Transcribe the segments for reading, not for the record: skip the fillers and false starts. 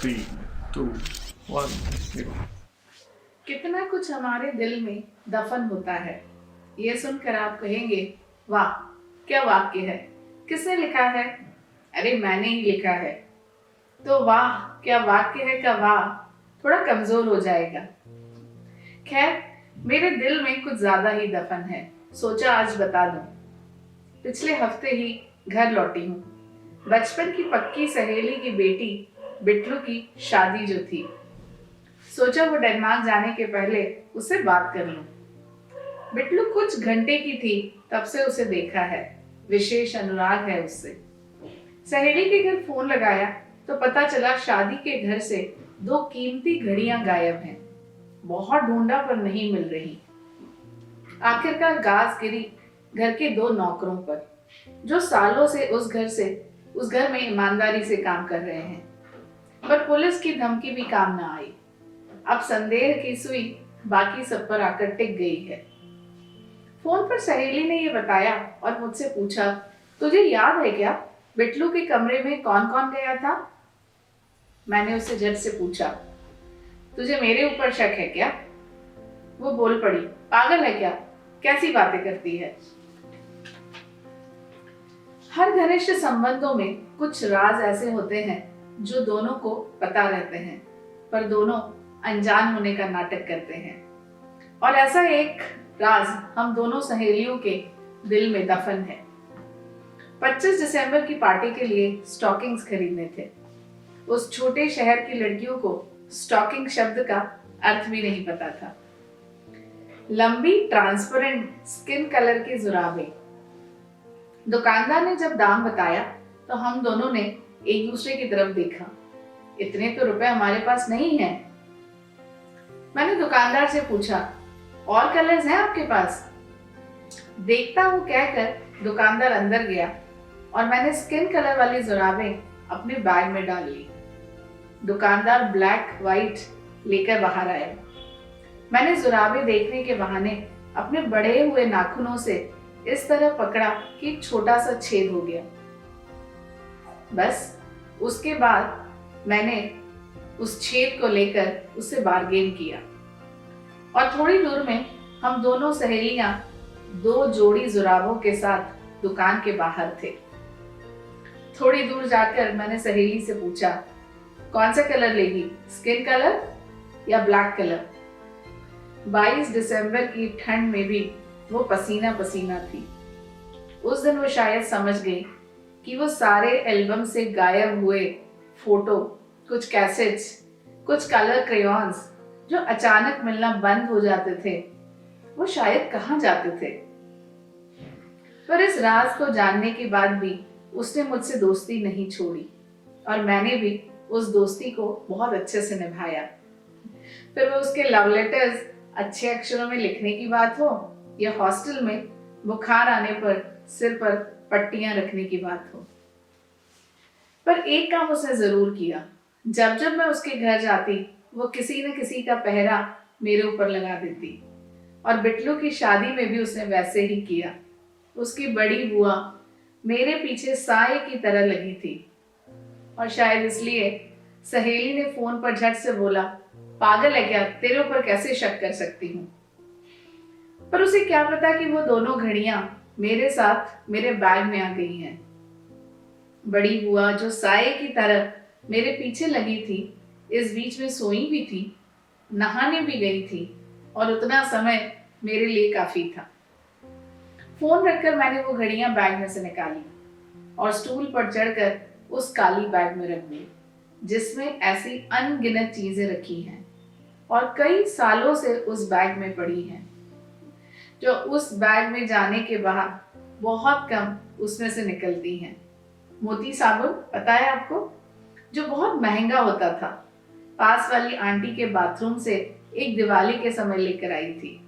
3, 2, 1, 0। कितना कुछ हमारे दिल में दफन होता है। ये सुनकर आप कहेंगे, वाह क्या वाक्य है, किसने लिखा है? अरे मैंने ही लिखा है। तो वाह क्या वाक्य है का वाह थोड़ा कमजोर हो जाएगा। खैर, मेरे दिल में कुछ ज्यादा ही दफन है, सोचा आज बता दूं। पिछले हफ्ते ही घर लौटी हूँ। बचपन की पक्की सहेली की बेटी बिट्लू की शादी जो थी, सोचा वो डेनमार्क जाने के पहले उससे बात कर लूं। बिट्लू कुछ घंटे की थी तब से उसे देखा है, विशेष अनुराग है उससे। सहेली के घर फोन लगाया तो पता चला शादी के घर से 2 कीमती घड़ियां गायब हैं। बहुत ढूंढा पर नहीं मिल रही। आखिरकार गाज गिरी घर के 2 नौकरों पर, जो सालों से उस घर में ईमानदारी से काम कर रहे हैं। पर पुलिस की धमकी भी काम न आई। अब संदेह की सुई बाकी सब पर आकर टिक गई है। फोन पर सहेली ने यह बताया और मुझसे पूछा, तुझे याद है क्या बिट्लू के कमरे में कौन कौन गया था? मैंने उससे झट से पूछा, तुझे मेरे ऊपर शक है क्या? वो बोल पड़ी, पागल है क्या, कैसी बातें करती है। हर घनिष्ठ संबंधों में कुछ राज ऐसे होते हैं जो दोनों को पता रहते हैं, पर दोनों अनजान होने का नाटक करते हैं। और ऐसा एक राज हम दोनों सहेलियों के दिल में दफन है। 25 दिसंबर की पार्टी के लिए स्टॉकिंग्स खरीदने थे। उस छोटे शहर की लड़कियों को स्टॉकिंग शब्द का अर्थ भी नहीं पता था। लंबी ट्रांसपेरेंट स्किन कलर की जुराबें। दुकानदार ने जब दाम बताया तो हम दोनों ने एक दूसरे की तरफ देखा। इतने तो रुपए हमारे पास नहीं हैं। मैंने दुकानदार से पूछा, और कलर्स हैं आपके पास? देखता हूं कहकर दुकानदार अंदर गया और मैंने स्किन कलर वाली जुराबें अपने बैग में डाल ली। दुकानदार ब्लैक व्हाइट लेकर बाहर आया। मैंने जुराबें देखने के बहाने अपने बड़े हुए नाखूनों से इस तरह पकड़ा कि एक छोटा सा छेद हो गया। बस उसके बाद मैंने उस छेद को लेकर उससे बार्गेन किया और थोड़ी दूर में हम दोनों सहेलियां 2 जोड़ी जुराबों के साथ दुकान के बाहर थे। थोड़ी दूर जाकर मैंने सहेली से पूछा, कौन सा कलर लेगी, स्किन कलर या ब्लैक कलर? 22 दिसंबर की ठंड में भी वो पसीना पसीना थी। उस दिन वो शायद समझ गई कि वो सारे एल्बम से गायब हुए फोटो, कुछ कैसेट्स, कुछ कलर क्रेयॉन्स जो अचानक मिलना बंद हो जाते थे, वो शायद कहाँ जाते थे। पर इस राज को जानने के बाद भी उसने मुझसे दोस्ती नहीं छोड़ी और मैंने भी उस दोस्ती को बहुत अच्छे से निभाया। फिर वो उसके लव लेटर्स अच्छे अक्षरों में लिखने की बात हो या हॉस्टल में बुखार आने पर सिर पर पट्टियां रखने की बात हो। पर एक काम उसने जरूर किया, जब जब मैं उसके घर जाती वो किसी न किसी का पहरा मेरे ऊपर लगा देती और बिट्लू की शादी में भी उसने वैसे ही किया। उसकी बड़ी बुआ मेरे पीछे साए की तरह लगी थी और शायद इसलिए सहेली ने फोन पर झट से बोला, पागल है क्या, तेरे ऊपर कैसे शक कर सकती हूँ। पर उसे क्या पता कि वो दोनों घड़ियां मेरे साथ मेरे बैग में आ गई हैं। बड़ी बुआ जो साए की तरह मेरे पीछे लगी थी, इस बीच में सोई भी थी, नहाने भी गई थी और उतना समय मेरे लिए काफी था। फोन रखकर मैंने वो घड़ियां बैग में से निकाली और स्टूल पर चढ़कर उस काली बैग में रख दी, जिसमें ऐसी अनगिनत चीजें रखी हैं और कई सालों से उस बैग में पड़ी हैं, जो उस बैग में जाने के बाद बहुत कम उसमें से निकलती हैं। मोती साबुन, पता है आपको, जो बहुत महंगा होता था, पास वाली आंटी के बाथरूम से एक दिवाली के समय लेकर आई थी।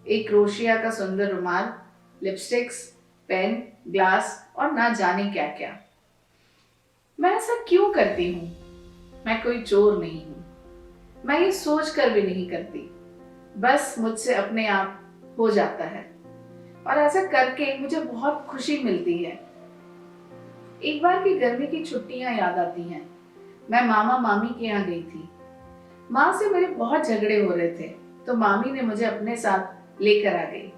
एक क्रोशिया का सुंदर रुमाल, लिपस्टिक्स, पेन, ग्लास और ना जाने क्या क्या। मैं ऐसा क्यों करती हूँ? मैं कोई चोर नहीं हूँ। मैं ये सोच कर भी नहीं करती, बस मुझसे अपने आप हो जाता है और ऐसा करके मुझे बहुत खुशी मिलती है। एक बार की गर्मी की छुट्टियां याद आती हैं। मैं मामा मामी के यहाँ गई थी। माँ से मेरे बहुत झगड़े हो रहे थे, तो मामी ने मुझे अपने साथ लेकर आ गई।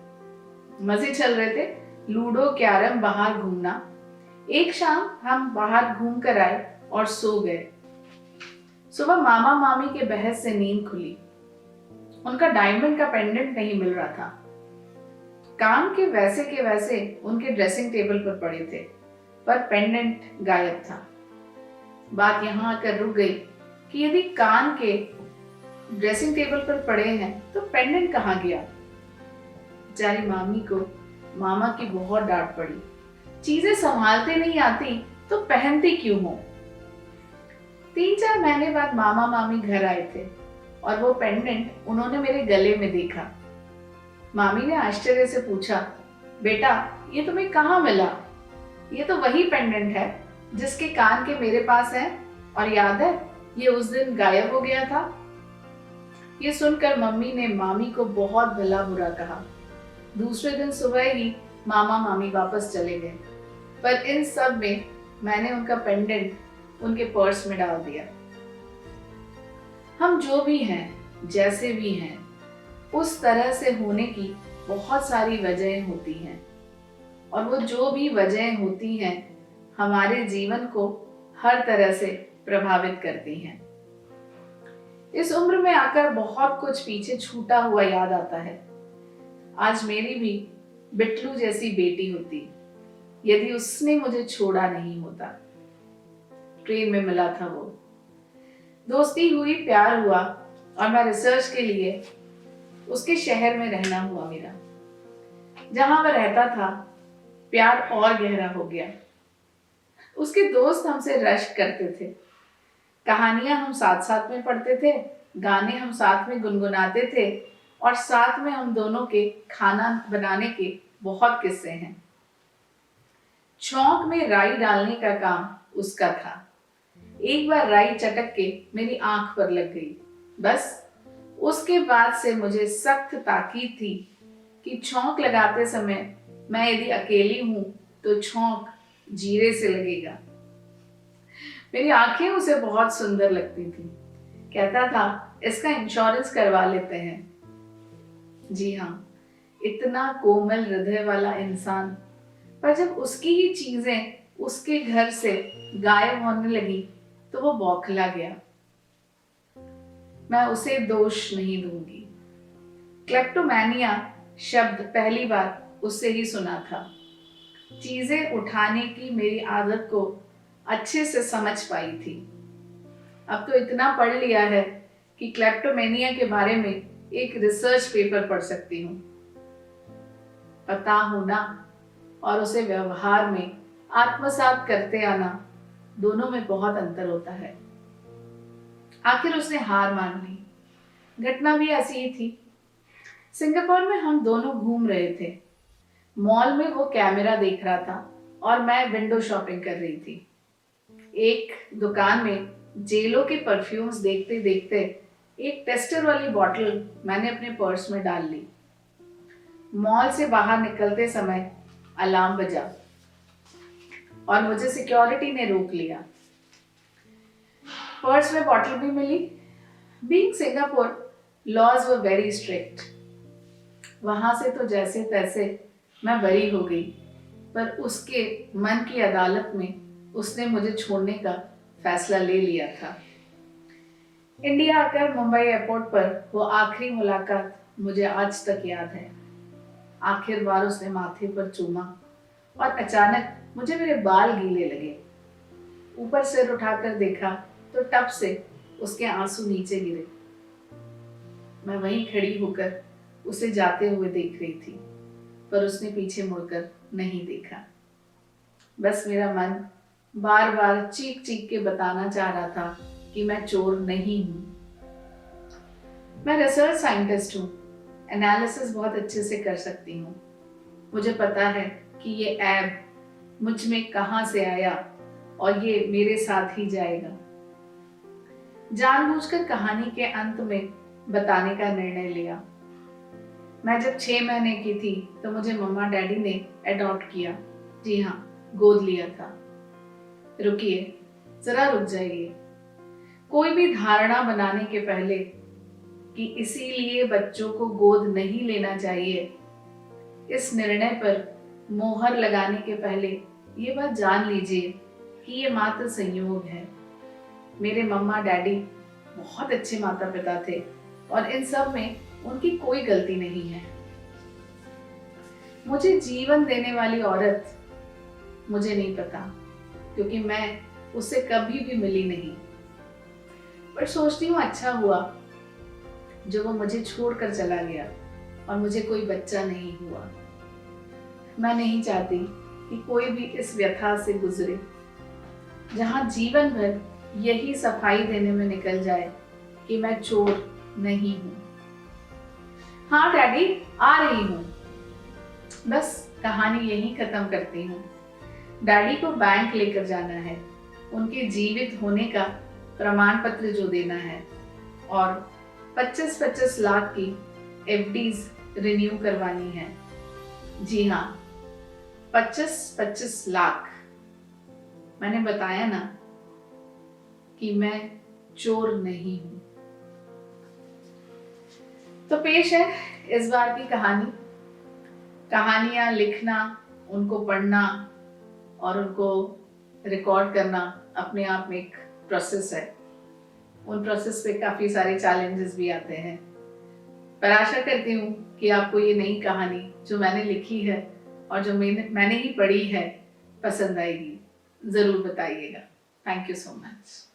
मजे चल रहे थे, लूडो, कैरम, बाहर घूमना। एक शाम हम बाहर घूम कर आए और सो गए। सुबह मामा मामी के बहस से नींद खुली। उनका डायमंड का पेंडेंट नहीं मिल रहा था। काम के वैसे उनके ड्रेसिंग टेबल पर पड़े थे, पर पेंडेंट गायब था। बात यहाँ आकर रुक गई कि यदि कान के ड्रेसिंग टेबल पर पड़े हैं तो पेंडेंट कहाँ गया। बेचारी मामी को मामा की बहुत डांट पड़ी। चीजें संभालते नहीं आती तो पहनती क्यों हो। 3-4 महीने बाद मामा मामी घर आए थे और वो पेंडेंट उन्होंने मेरे गले में देखा। मामी ने आश्चर्य से पूछा, बेटा ये तुम्हें कहाँ मिला? ये तो वही पेंडेंट है जिसके कान के मेरे पास है, और याद है ये उस दिन गायब हो गया था। ये सुनकर मम्मी ने मामी को बहुत भला बुरा कहा। दूसरे दिन सुबह ही मामा मामी वापस चले गए, पर इन सब में मैंने उनका पेंडेंट उनके पर्स में डाल दिया। हम जो भी हैं, जैसे भी हैं, उस तरह से होने की बहुत सारी वजहें होती हैं, और वो जो भी वजहें होती हैं हमारे जीवन को हर तरह से प्रभावित करती हैं। इस उम्र में आकर बहुत कुछ पीछे छूटा हुआ याद आता है। आज मेरी भी बिट्लू जैसी बेटी होती यदि उसने मुझे छोड़ा नहीं होता। ट्रेन में मिला था वो, दोस्ती हुई, प्यार हुआ, और मैं रिसर्च के लिए उसके शहर में रहना हुआ मेरा। जहां वह रहता था प्यार और गहरा हो गया। उसके दोस्त हमसे रश्क करते थे, कहानियां हम साथ साथ में पढ़ते थे, गाने हम साथ में गुनगुनाते थे, और साथ में हम दोनों के खाना बनाने के बहुत किस्से हैं। छौंक में राई डालने का काम उसका था। एक बार राई चटक के मेरी आंख पर लग गई। बस उसके बाद से मुझे सख्त ताकीद थी कि छौंक लगाते समय मैं यदि अकेली हूं तो छौंक जीरे से लगेगा। मेरी आंखें उसे बहुत सुंदर लगती थी। कहता था इसका इंश्योरेंस करवा लेते हैं। जी हाँ, इतना कोमल हृदय वाला इंसान, पर जब उसकी ही चीजें उसके घर से गायब होने लगी तो वो बौखला गया। मैं उसे दोष नहीं दूंगी। क्लेप्टोमैनिया शब्द पहली बार उससे ही सुना था। चीजें उठाने की मेरी आदत को अच्छे से समझ पाई थी। अब तो इतना पढ़ लिया है कि क्लेप्टोमेनिया के बारे में एक रिसर्च पेपर पढ़ सकती हूँ। पता होना और उसे व्यवहार में आत्मसात करते आना, दोनों में बहुत अंतर होता है। आखिर उसने हार मान ली। घटना भी ऐसी ही थी। सिंगापुर में हम दोनों घूम रहे थे। मॉल में वो कैमरा देख रहा था और मैं विंडो शॉपिंग कर रही थी। एक दुकान में जेलो के परफ्यूम्स देखते देखते एक टेस्टर वाली बॉटल मैंने अपने पर्स में डाल ली। मॉल से बाहर निकलते समय अलार्म बजा और मुझे सिक्योरिटी ने रोक लिया। पर्स में बॉटल भी मिली। Being Singapore, laws were very strict. वहां से तो जैसे तैसे मैं बरी हो गई, पर उसके मन की अदालत में उसने मुझे छोड़ने का फैसला ले लिया था। इंडिया आकर मुंबई एयरपोर्ट पर वो आखिरी मुलाकात मुझे आज तक याद है। आखिर बार उसने माथे पर चूमा और अचानक मुझे मेरे बाल गीले लगे। ऊपर सिर उठाकर देखा तो टप से उसके आंसू नीचे गिरे। मैं वहीं खड़ी होकर उसे जाते हुए देख रही थी, पर उसने पीछे मुड़कर नहीं देखा। बस मेरा मन बार बार चीख चीख के बताना चाह रहा था कि मैं चोर नहीं हूं। मैं रिसर्च साइंटिस्ट हूं, एनालिसिस बहुत अच्छे से कर सकती हूँ। मुझे पता है कि ये ऐब मुझ में कहां से आया और ये मेरे साथ ही जाएगा। जानबूझकर कहानी के अंत में बताने का निर्णय लिया। मैं जब 6 महीने की थी तो मुझे मम्मा डैडी ने अडॉप्ट किया। जी हाँ, गोद लिया था। रुकिए, जरा रुक जाइए। कोई भी धारणा बनाने के पहले कि इसीलिए बच्चों को गोद नहीं लेना चाहिए, इस निर्णय पर मोहर लगाने के पहले ये बात जान लीजिए कि ये मात्र संयोग है। मेरे मम्मा डैडी बहुत अच्छे माता पिता थे और इन सब में उनकी कोई गलती नहीं है। मुझे जीवन देने वाली औरत मुझे नहीं पता, क्योंकि मैं उससे कभी भी मिली नहीं। पर सोचती हूँ अच्छा हुआ जो वो मुझे छोड़कर चला गया और मुझे कोई बच्चा नहीं हुआ। मैं नहीं चाहती कि कोई भी इस व्यथा से गुजरे जहां जीवन भर यही सफाई देने में निकल जाए कि मैं चोर नहीं हूं। हाँ डैडी, आ रही हूं। बस कहानी यहीं खत्म करती हूँ। डैडी को बैंक लेकर जाना है, उनके जीवित होने का प्रमाण पत्र जो देना है, और 25-25 लाख की एफडीज रिन्यू करवानी है। जी हाँ, 25-25 लाख। मैंने बताया ना कि मैं चोर नहीं हूं। तो पेश है इस बार की कहानी। कहानियां लिखना, उनको पढ़ना और उनको रिकॉर्ड करना अपने आप में एक प्रोसेस है। उन प्रोसेस पे काफ़ी सारे चैलेंजेस भी आते हैं, पर आशा करती हूँ कि आपको ये नई कहानी जो मैंने लिखी है और जो मैंने ही पढ़ी है पसंद आएगी। ज़रूर बताइएगा। Thank you so much.